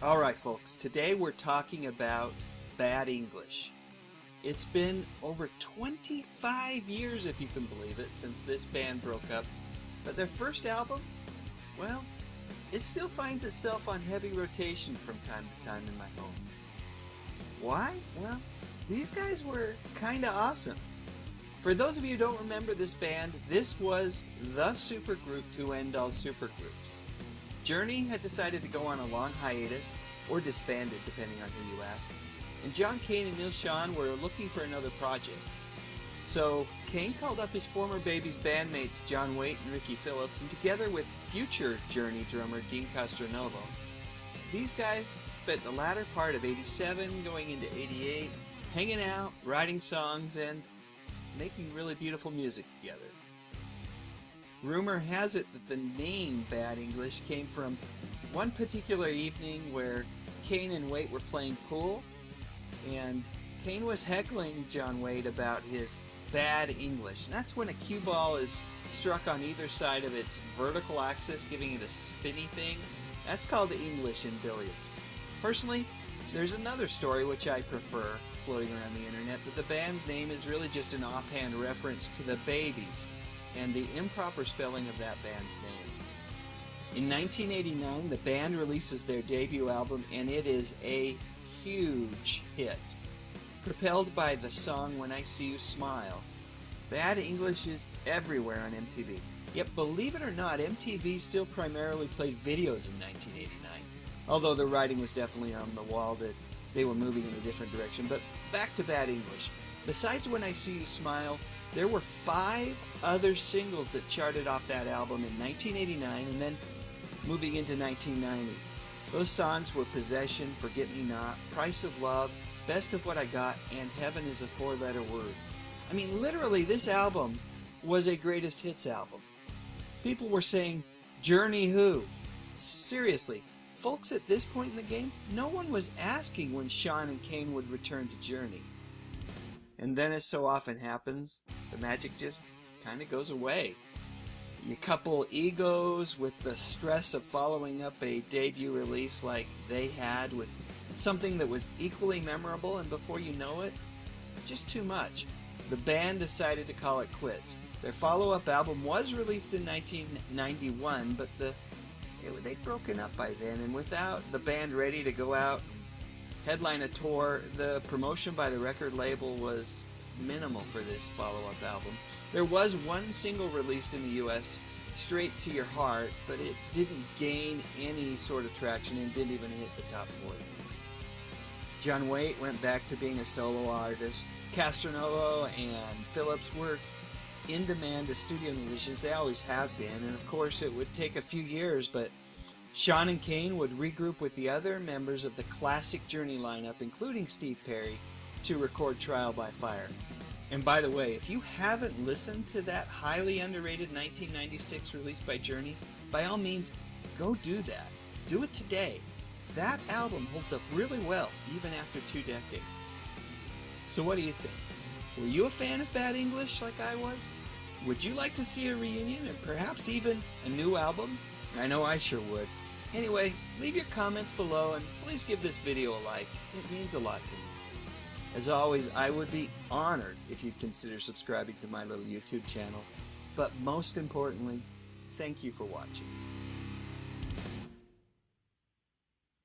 Alright folks, today we're talking about bad English. It's been over 25 years, if you can believe it, since this band broke up, but their first album, well, it still finds itself on heavy rotation from time to time in my home. Why? Well, these guys were kinda awesome. For those of you who don't remember this band, this was the supergroup to end all supergroups. Journey had decided to go on a long hiatus, or disbanded depending on who you ask, and Cain and Neal Schon were looking for another project. So Cain called up his former Babies bandmates Waite and Phillips, and together with future Journey drummer Deen Castronovo, these guys spent the latter part of '87 going into '88 hanging out, writing songs, and making really beautiful music together. Rumor has it that the name Bad English came from one particular evening where Cain and Waite were playing pool, and Cain was heckling Waite about his bad English. And that's when a cue ball is struck on either side of its vertical axis, giving it a spinny thing. That's called English in billiards. Personally, there's another story which I prefer floating around the internet, that the band's name is really just an offhand reference to the Babies and the improper spelling of that band's name. In 1989, the band releases their debut album, and it is a huge hit. Propelled by the song When I See You Smile, Bad English is everywhere on MTV. Yet believe it or not, MTV still primarily played videos in 1989, although the writing was definitely on the wall that they were moving in a different direction. But back to Bad English. Besides When I See You Smile, there were 5 other singles that charted off that album in 1989 and then moving into 1990. Those songs were Possession, Forget Me Not, Price of Love, Best of What I Got, and Heaven is a 4-letter word. I mean, literally, this album was a greatest hits album. People were saying, Journey who? Seriously, folks, at this point in the game, no one was asking when Schon and Cain would return to Journey. And then, as so often happens, the magic just kind of goes away. You couple egos with the stress of following up a debut release like they had with something that was equally memorable, and before you know it, it's just too much. The band decided to call it quits. Their follow-up album was released in 1991, but they'd broken up by then, and without the band ready to go out headline a tour, the promotion by the record label was minimal for this follow-up album. There was one single released in the US, Straight to Your Heart, but it didn't gain any sort of traction and didn't even hit the top 40. Waite went back to being a solo artist. Castronovo and Phillips were in demand as studio musicians. They always have been, and of course it would take a few years, but Schon and Cain would regroup with the other members of the classic Journey lineup, including Steve Perry, to record Trial by Fire. And by the way, if you haven't listened to that highly underrated 1996 release by Journey, by all means, go do that. Do it today. That album holds up really well, even after 2 decades. So what do you think? Were you a fan of Bad English like I was? Would you like to see a reunion and perhaps even a new album? I know I sure would. Anyway, leave your comments below and please give this video a like. It means a lot to me. As always, I would be honored if you'd consider subscribing to my little YouTube channel. But most importantly, thank you for watching.